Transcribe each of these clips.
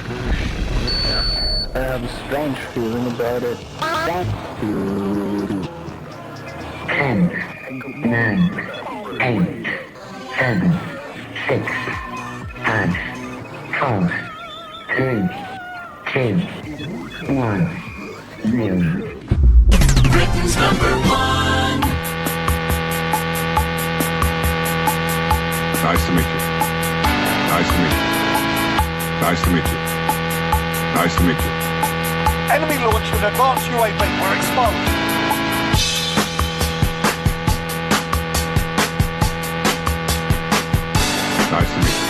I have a strange feeling about it. 10, 9, 8, 7, 6, 5, 4, 3, 2, 1, 0. Britain's number one. Nice to meet you. Nice to meet you. Nice to meet you. Nice to meet you. Enemy launched an advanced UAV. We're exposed. Nice to meet you.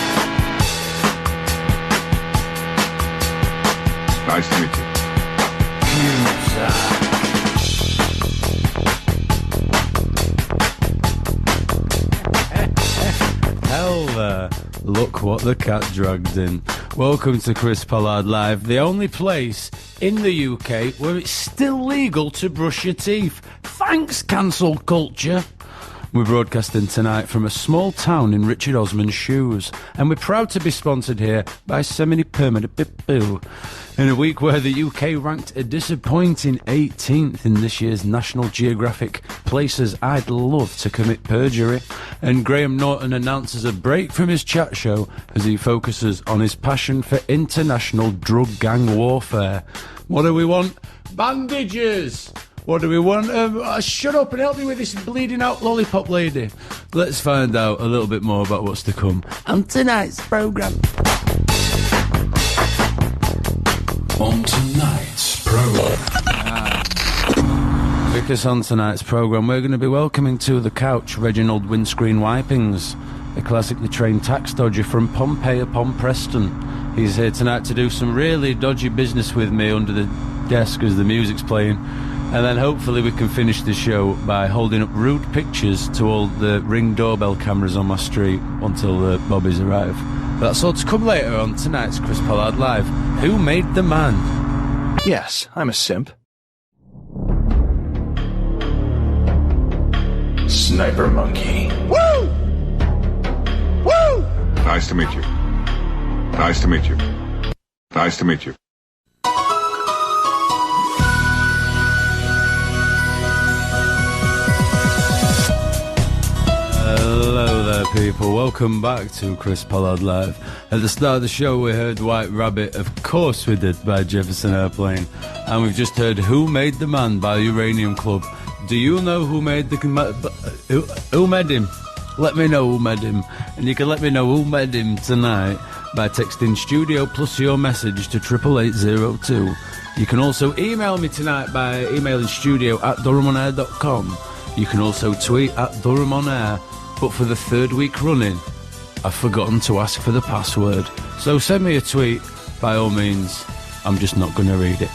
Nice to meet you. Hell there. Look what the cat dragged in. Welcome to Chris Pollard Live, the only place in the UK where it's still legal to brush your teeth. Thanks, cancel culture. We're broadcasting tonight from a small town in Richard Osman's shoes, and we're proud to be sponsored here by Semini Permanent Boo. In a week where the UK ranked a disappointing 18th in this year's National Geographic Places I'd Love to Commit Perjury, and Graham Norton announces a break from his chat show as he focuses on his passion for international drug gang warfare. What do we want? Bandages! What do we want? Shut up and help me with this bleeding out lollipop lady. Let's find out a little bit more about what's to come on tonight's programme. On tonight's program. Because on tonight's programme, we're going to be welcoming to the couch Reginald Windscreen Wipings, a classically trained tax dodger from Pompey upon Preston. He's here tonight to do some really dodgy business with me under the desk as the music's playing. And then hopefully we can finish the show by holding up rude pictures to all the Ring doorbell cameras on my street until the bobbies arrive. But that's all to come later on tonight's Chris Pollard Live. Who made the man? Yes, I'm a simp. Sniper monkey. Woo! Woo! Nice to meet you. Nice to meet you. Nice to meet you. Hello there, people. Welcome back to Chris Pollard Live. At the start of the show, we heard White Rabbit, of course we did, by Jefferson Airplane. And we've just heard Who Made the Man by Uranium Club. Do you know who made the... Who made him? Let me know who made him. And you can let me know who made him tonight by texting studio plus your message to 88802. You can also email me tonight by emailing studio@durhamonair.com. You can also tweet @DurhamOnAir. But for the third week running, I've forgotten to ask for the password. So send me a tweet, by all means. I'm just not going to read it.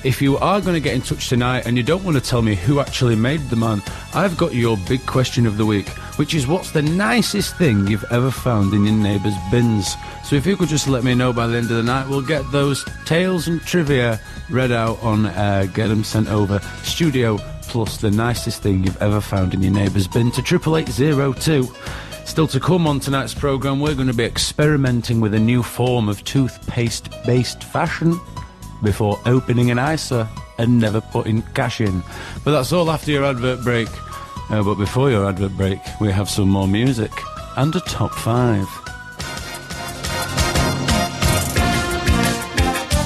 If you are going to get in touch tonight and you don't want to tell me who actually made the man, I've got your big question of the week, which is what's the nicest thing you've ever found in your neighbour's bins? So if you could just let me know by the end of the night, we'll get those tales and trivia read out on air, get them sent over. Studio plus the nicest thing you've ever found in your neighbour's bin to 88802. Still to come on tonight's programme, we're going to be experimenting with a new form of toothpaste-based fashion before opening an ISA and never putting cash in. But that's all after your advert break. But before your advert break, we have some more music and a top 5.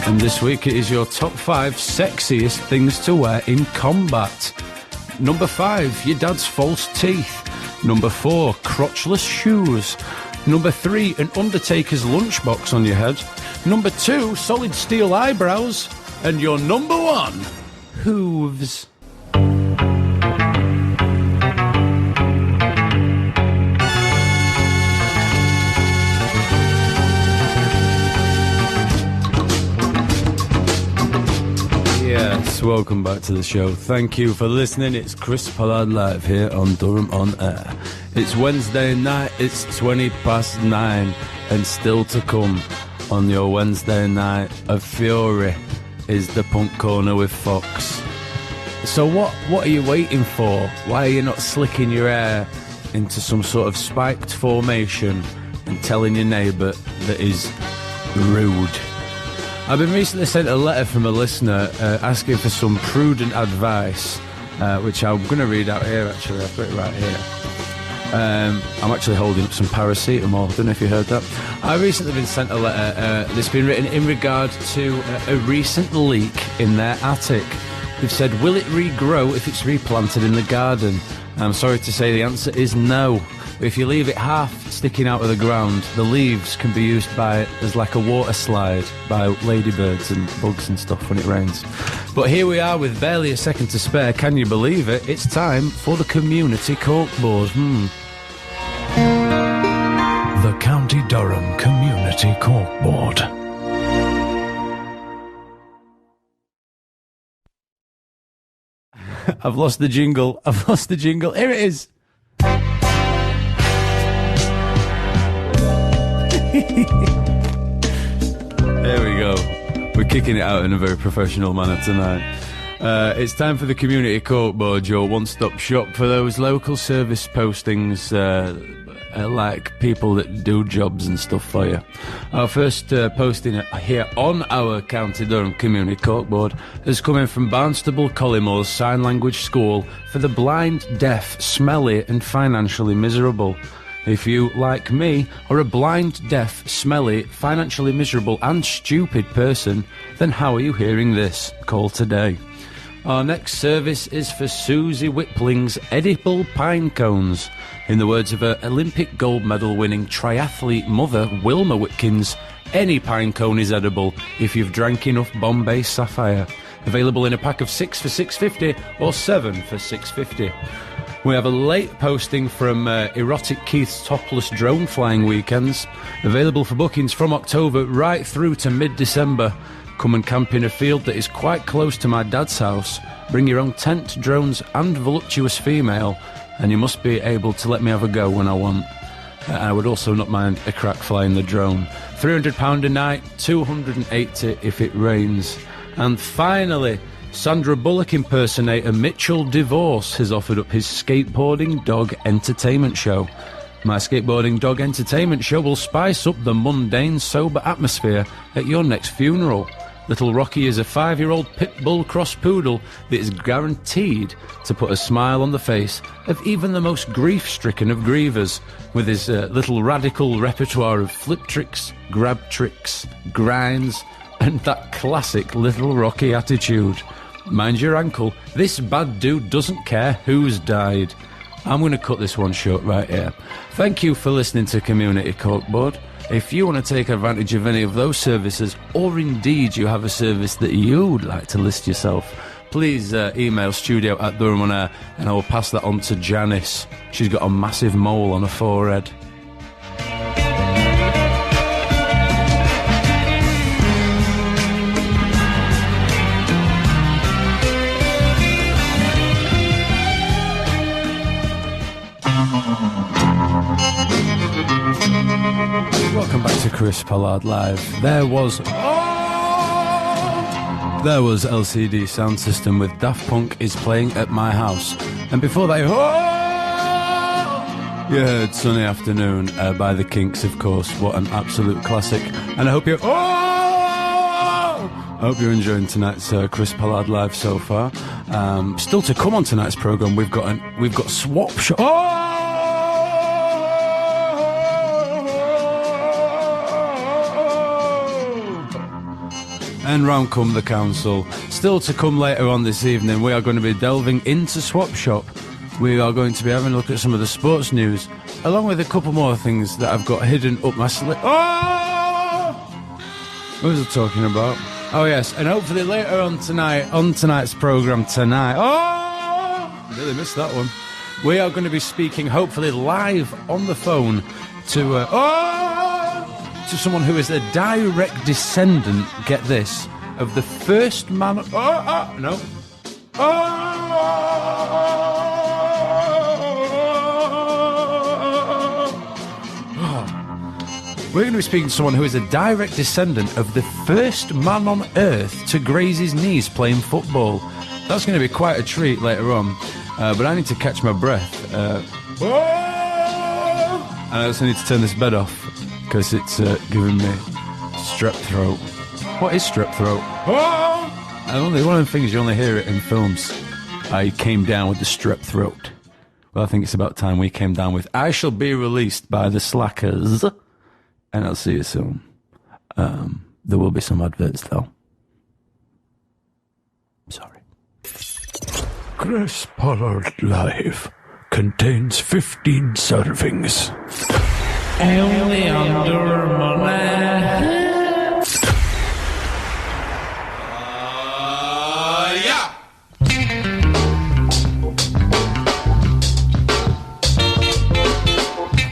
And this week it is your top 5 sexiest things to wear in combat. Number 5, your dad's false teeth. Number 4, crotchless shoes. Number 3, an Undertaker's lunchbox on your head. Number 2, solid steel eyebrows. And your number 1, hooves. Yes, welcome back to the show. Thank you for listening. It's Chris Pollard Live here on Durham on Air. It's Wednesday night, it's 9:20, and still to come on your Wednesday night of fury is the Punk Corner with Fox. So what are you waiting for? Why are you not slicking your hair into some sort of spiked formation and telling your neighbour that he's Rude. I've been recently sent a letter from a listener asking for some prudent advice, which I'm going to read out here, actually. I've got it right here. I'm actually holding up some paracetamol. I don't know if you heard that. I've recently been sent a letter that's been written in regard to a recent leak in their attic. They've said, will it regrow if it's replanted in the garden? I'm sorry to say the answer is no. If you leave it half sticking out of the ground, the leaves can be used as like a water slide by ladybirds and bugs and stuff when it rains. But here we are with barely a second to spare. Can you believe it? It's time for the community corkboard. The County Durham Community Corkboard. I've lost the jingle. Here it is. There we go. We're kicking it out in a very professional manner tonight. It's time for the Community Corkboard, your one-stop shop for those local service postings, like people that do jobs and stuff for you. Our first posting here on our County Durham Community Corkboard is coming from Barnstable Collymore Sign Language School for the blind, deaf, smelly and financially miserable. If you, like me, are a blind, deaf, smelly, financially miserable and stupid person, then how are you hearing this? Call today. Our next service is for Susie Whipling's Edible Pine Cones. In the words of her Olympic gold medal winning triathlete mother, Wilma Whitkins, any pine cone is edible if you've drank enough Bombay Sapphire. Available in a pack of 6 for $6.50 or 7 for $6.50. We have a late posting from Erotic Keith's Topless Drone Flying Weekends. Available for bookings from October right through to mid-December. Come and camp in a field that is quite close to my dad's house. Bring your own tent, drones and voluptuous female. And you must be able to let me have a go when I want. I would also not mind a crack flying the drone. £300 a night, $280 if it rains. And finally, Sandra Bullock impersonator Mitchell Divorce has offered up his skateboarding dog entertainment show. My skateboarding dog entertainment show will spice up the mundane, sober atmosphere at your next funeral. Little Rocky is a 5-year-old pit bull cross poodle that is guaranteed to put a smile on the face of even the most grief-stricken of grievers, with his little radical repertoire of flip tricks, grab tricks, grinds, and that classic Little Rocky attitude. Mind your ankle, this bad dude doesn't care who's died. I'm going to cut this one short right here. Thank you for listening to Community Corkboard. If you want to take advantage of any of those services, or indeed you have a service that you'd like to list yourself, please email studio@DurhamOnAir and I will pass that on to Janice. She's got a massive mole on her forehead. Welcome back to Chris Pollard Live. There was LCD Sound System with Daft Punk is Playing at My House. And before that, you heard Sunny Afternoon by The Kinks, of course. What an absolute classic. And I hope you're enjoying tonight's Chris Pollard Live so far. Still to come on tonight's programme, we've got Swap Shop. And round come the council. Still to come later on this evening, we are going to be delving into Swap Shop. We are going to be having a look at some of the sports news, along with a couple more things that I've got hidden up my sleeve. Oh! What was I talking about? Oh yes, and hopefully later on tonight's programme tonight. Oh! Really missed that one. We are going to be speaking, hopefully live on the phone, to someone who is a direct descendant, get this, of the first man... We're going to be speaking to someone who is a direct descendant of the first man on earth to graze his knees playing football. That's going to be quite a treat later on, but I need to catch my breath. And I also need to turn this bed off, because it's giving me Strep throat. What is strep throat? Oh! Only one of the things you only hear it in films. I came down with the strep throat. Well, I think it's about time we came down with I Shall Be Released by the Slackers. And I'll see you soon. There will be some adverts, though. Sorry. Chris Pollard Live contains 15 servings. Only under money. Yeah.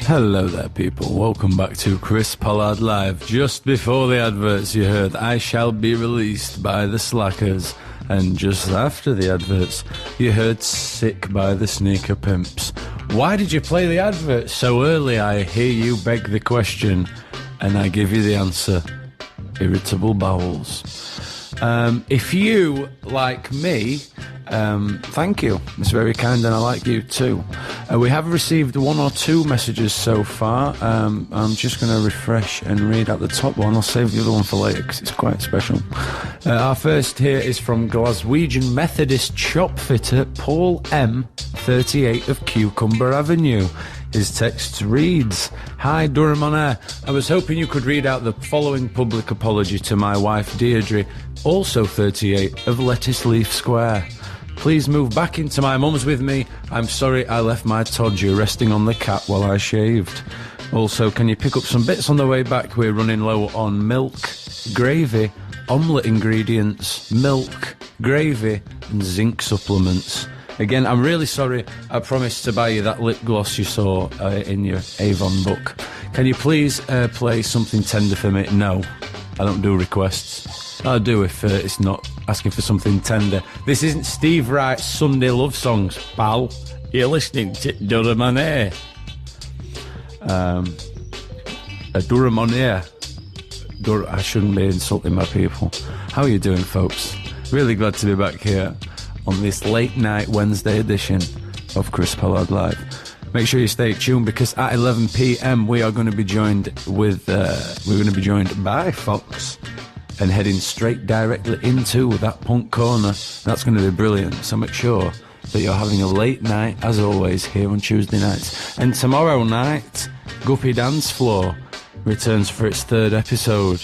Hello there, people. Welcome back to Chris Pollard Live. Just before the adverts, you heard I Shall Be Released by the Slackers. And just after the adverts, you heard Sick by the Sneaker Pimps. Why did you play the advert so early? I hear you beg the question, and I give you the answer. Irritable bowels. If you, like me, thank you. It's very kind, and I like you too. We have received 1 or 2 messages so far. I'm just going to refresh and read out the top one. I'll save the other one for later because it's quite special. Our first here is from Glaswegian Methodist shop fitter Paul M, 38 of Cucumber Avenue. His text reads, Hi Durham on air. I was hoping you could read out the following public apology to my wife Deirdre, also 38 of Lettuce Leaf Square. Please move back into my mum's with me. I'm sorry I left my Todger resting on the cat while I shaved. Also, can you pick up some bits on the way back? We're running low on milk, gravy, omelette ingredients, milk, gravy and zinc supplements. Again, I'm really sorry. I promised to buy you that lip gloss you saw in your Avon book. Can you please play something tender for me? No, I don't do requests. I'll do if it's not asking for something tender. This isn't Steve Wright's Sunday love songs, pal. You're listening to Durham on Air. Durham on Air. I shouldn't be insulting my people. How are you doing, folks? Really glad to be back here on this late night Wednesday edition of Chris Pollard Live. Make sure you stay tuned because at 11 p.m. we are going to be joined with by Fox and heading straight directly into that punk corner. That's going to be brilliant. So make sure that you're having a late night as always here on Tuesday nights. And tomorrow night, Guppy Dance Floor returns for its 3rd episode,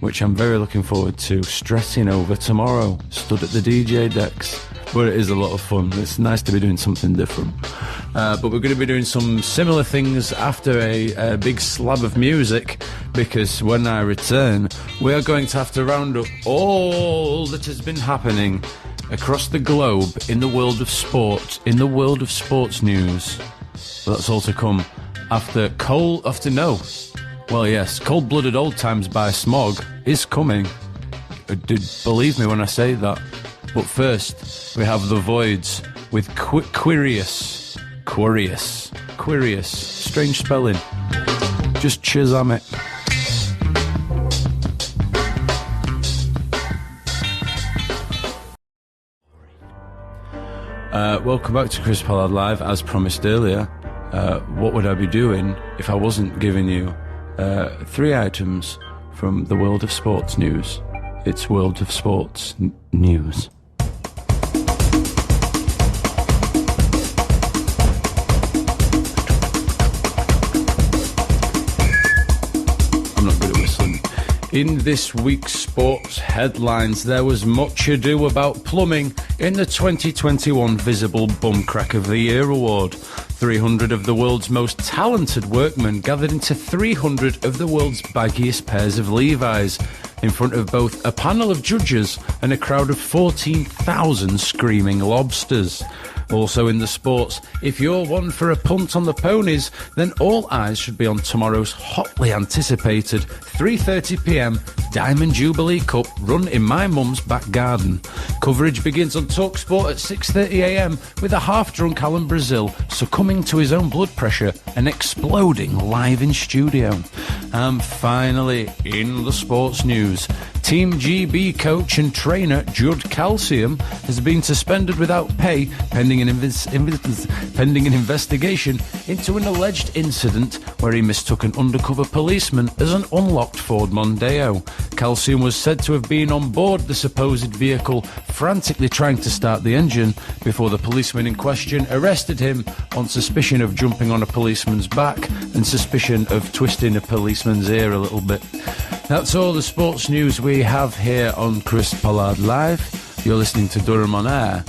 which I'm very looking forward to stressing over tomorrow. Stood at the DJ decks. But it is a lot of fun. It's nice to be doing something different. But we're going to be doing some similar things after a big slab of music, because when I return, we are going to have to round up all that has been happening across the globe in the world of sport, in the world of sports news. But that's all to come after Cold-Blooded Old Times by Smog is coming. Believe me when I say that. But first, we have The Voids with Quirius. Strange spelling. Just Shazam it. Welcome back to Chris Pollard Live. As promised earlier, what would I be doing if I wasn't giving you 3 items from the world of sports news? It's World of Sports News. I'm not good at whistling. In this week's sports headlines, there was much ado about plumbing in the 2021 Visible Bum Crack of the Year Award. 300 of the world's most talented workmen gathered into 300 of the world's baggiest pairs of Levi's, in front of both a panel of judges and a crowd of 14,000 screaming lobsters. Also in the sports, if you're one for a punt on the ponies, then all eyes should be on tomorrow's hotly anticipated 3:30pm Diamond Jubilee Cup run in my mum's back garden. Coverage begins on TalkSport at 6:30am with a half-drunk Alan Brazil succumbing to his own blood pressure and exploding live in studio. And finally, in the sports news, Team GB coach and trainer Judd Calcium has been suspended without pay pending an investigation into an alleged incident where he mistook an undercover policeman as an unlocked Ford Mondeo. Calcium was said to have been on board the supposed vehicle, frantically trying to start the engine before the policeman in question arrested him on suspicion of jumping on a policeman's back and suspicion of twisting a policeman's ear a little bit. That's all the sports news we have here on Chris Pollard Live. You're listening to Durham on Air.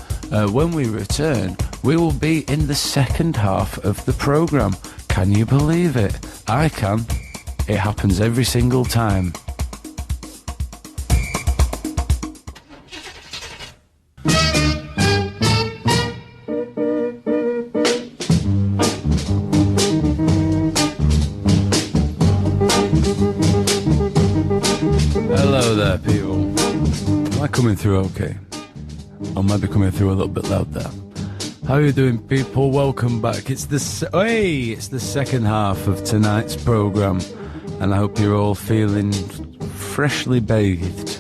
When we return, we will be in the second half of the programme. Can you believe it? I can. It happens every single time. Hello there, people. Am I coming through okay? I might be coming through a little bit loud there. How are you doing, people? Welcome back. It's the second half of tonight's programme, and I hope you're all feeling freshly bathed.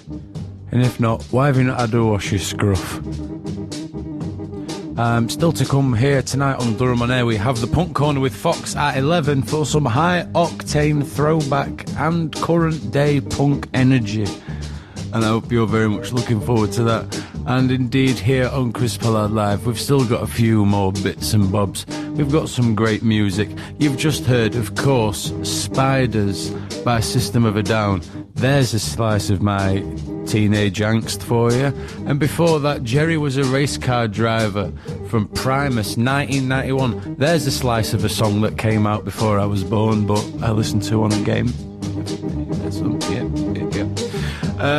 And if not, why have you not had to wash your scruff? Still to come here tonight on Durham on Air, we have the Punk Corner with Fox at 11 for some high-octane throwback and current-day punk energy. And I hope you're very much looking forward to that. And indeed, here on Chris Pollard Live, we've still got a few more bits and bobs. We've got some great music. You've just heard, of course, Spiders by System of a Down. There's a slice of my teenage angst for you. And before that, Jerry Was a Race Car Driver from Primus 1991. There's a slice of a song that came out before I was born, but I listened to on a game.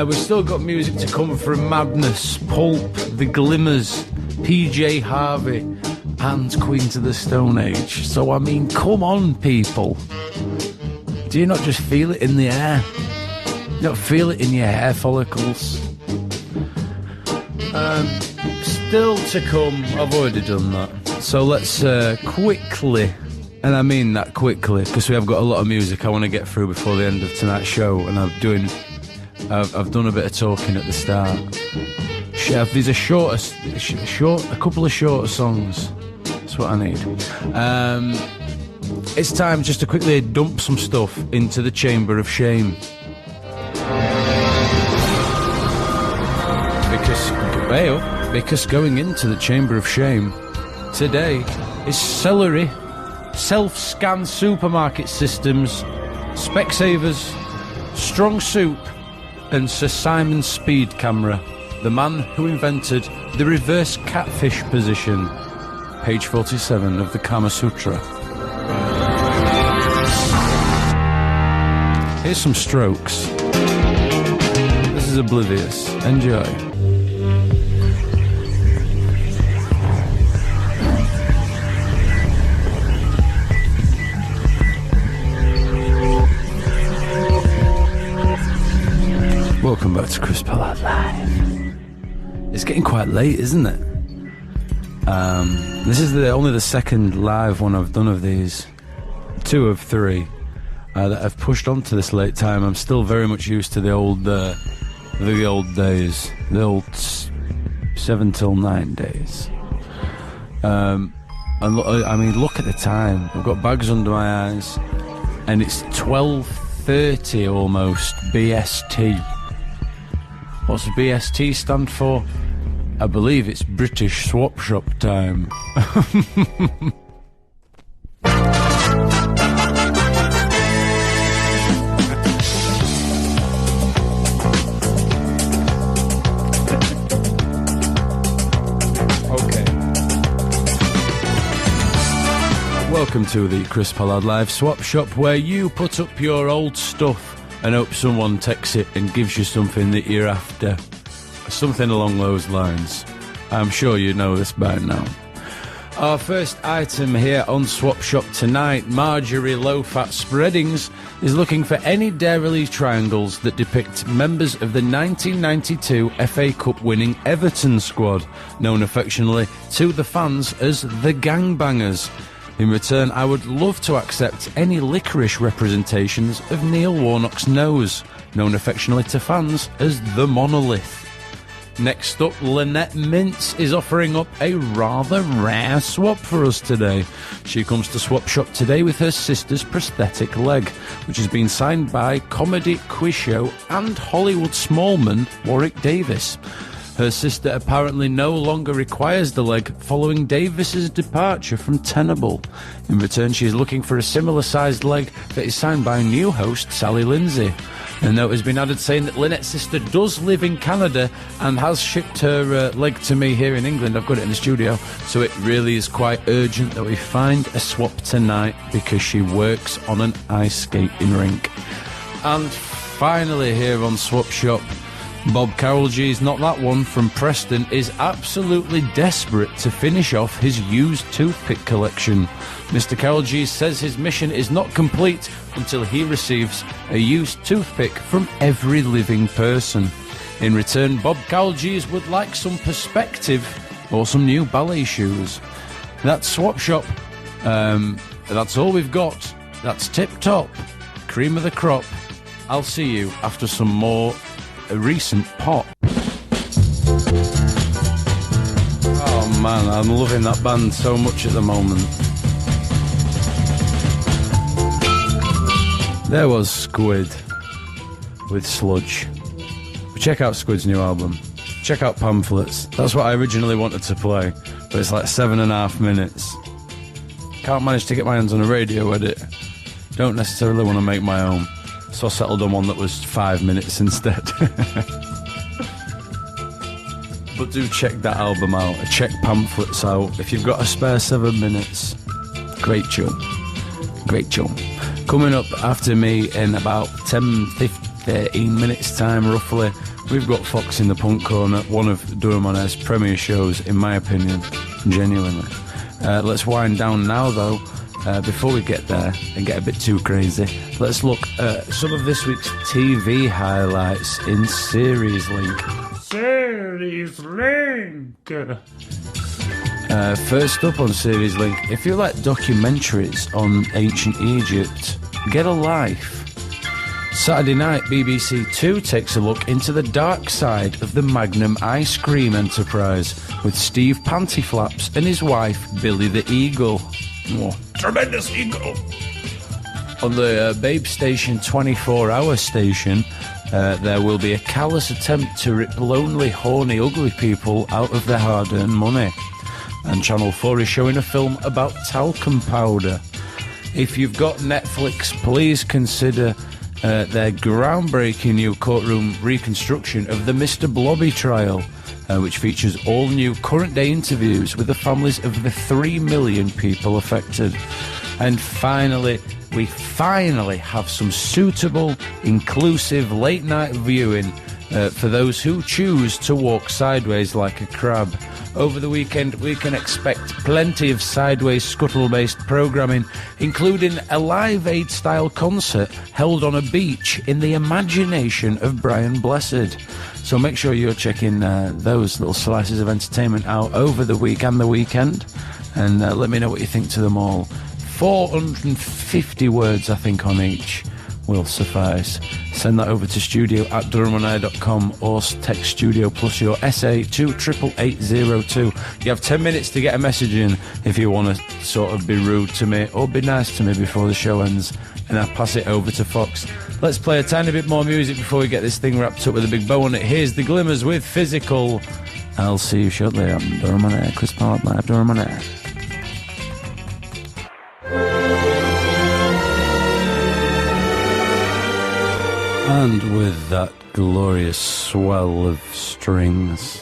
We've still got music to come from Madness, Pulp, The Glimmers, PJ Harvey, and Queens of the Stone Age. So, I mean, come on, people. Do you not just feel it in the air? You don't feel it in your hair follicles? Still to come. I've already done that. So let's quickly, and I mean that quickly, because we have got a lot of music I want to get through before the end of tonight's show, and I've done a bit of talking at the start. There's a couple of shorter songs. That's what I need. It's time just to quickly dump some stuff into the Chamber of Shame. Because going into the Chamber of Shame today is Celery, Self-Scan Supermarket Systems, Specsavers, Strong Soup, and Sir Simon's Speed Camera, the man who invented the reverse catfish position. Page 47 of the Kama Sutra. Here's some Strokes. This is Oblivious. Enjoy. Welcome back to Chris Pollard Live. It's getting quite late, isn't it? This is only the second live one I've done of these. 2 of 3 that I've pushed on to this late time. I'm still very much used to the old days, the old 7 till 9 days. And look at the time. I've got bags under my eyes, and it's 12:30 almost. BST. What's BST stand for? I believe it's British Swap Shop time. Welcome to the Chris Pollard Live Swap Shop, where you put up your old stuff and hope someone takes it and gives you something that you're after. Something along those lines. I'm sure you know this by now. Our first item here on Swap Shop tonight, Marjorie Low Fat Spreadings, is looking for any dairy triangles that depict members of the 1992 FA Cup winning Everton squad, known affectionately to the fans as the Gangbangers. In return, I would love to accept any licorice representations of Neil Warnock's nose. known affectionately to fans as the Monolith. Next up, Lynette Mintz is offering up a rather rare swap for us today. She comes to Swap Shop today with her sister's prosthetic leg, which has been signed by comedy quiz show and Hollywood smallman Warwick Davis. Her sister apparently no longer requires the leg following Davis's departure from Tenable. In return, she is looking for a similar-sized leg that is signed by new host Sally Lindsay. A note has been added saying that Lynette's sister does live in Canada and has shipped her leg to me here in England. I've got it in the studio, so it really is quite urgent that we find a swap tonight because she works on an ice skating rink. And finally here on Swap Shop, Bob Carroll G's Not That One from Preston is absolutely desperate to finish off his used toothpick collection. Mr. Carroll G says his mission is not complete until he receives a used toothpick from every living person. In return, Bob Carroll G's would like some perspective or some new ballet shoes. That's Swap Shop. That's all we've got. That's tip-top. Cream of the crop. I'll see you after some more recent pop. Oh man, I'm loving that band so much at the moment. There was Squid with Sludge. Check out Squid's new album. Check out Pamphlets. That's what I originally wanted to play, but it's like 7.5 minutes. Can't manage to get my hands on a radio edit. Don't necessarily want to make my own, so I settled on one that was 5 minutes instead. But do check that album out. Check Pamphlets out. If you've got a spare 7 minutes, great tune. Great tune. Coming up after me in about 13 minutes time roughly, we've got Fox in the Punk Corner, one of Durham On Air's premier shows in my opinion, genuinely. Let's wind down now though. Before we get there and get a bit too crazy, let's look at some of this week's TV highlights in Series Link. Series Link! First up on Series Link, if you like documentaries on ancient Egypt, get a life. Saturday night, BBC Two takes a look into the dark side of the Magnum ice cream enterprise with Steve Pantyflaps and his wife, Billy the Eagle. Oh, tremendous eagle! On the Babe Station 24-hour station, there will be a callous attempt to rip lonely, horny, ugly people out of their hard-earned money. And Channel 4 is showing a film about talcum powder. If you've got Netflix, please consider their groundbreaking new courtroom reconstruction of the Mr. Blobby trial, which features all new current-day interviews with the families of the 3 million people affected. And finally, we finally have some suitable, inclusive late-night viewing for those who choose to walk sideways like a crab. Over the weekend, we can expect plenty of sideways scuttle-based programming, including a Live Aid-style concert held on a beach in the imagination of Brian Blessed. So make sure you're checking those little slices of entertainment out over the week and the weekend, and let me know what you think to them all. 450 words, I think, on each will suffice. Send that over to studio@durhamonair.com or text studio plus your SA to 88802. You have 10 minutes to get a message in if you want to sort of be rude to me or be nice to me before the show ends, and I'll pass it over to Fox. Let's play a tiny bit more music before we get this thing wrapped up with a big bow on it. Here's The Glimmers with Physical. I'll see you shortly. I'm Durham On Air, Chris Pollard live, Durham On Air. And with that glorious swell of strings,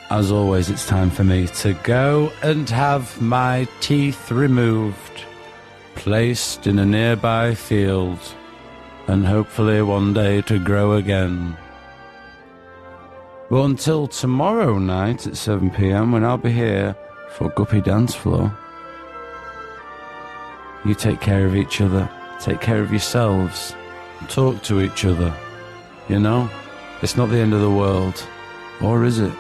as always, it's time for me to go and have my teeth removed, placed in a nearby field, and hopefully one day to grow again. But until tomorrow night at 7 p.m, when I'll be here for Guppy Dance Floor, you take care of each other. Take care of yourselves. Talk to each other. You know, it's not the end of the world. Or is it?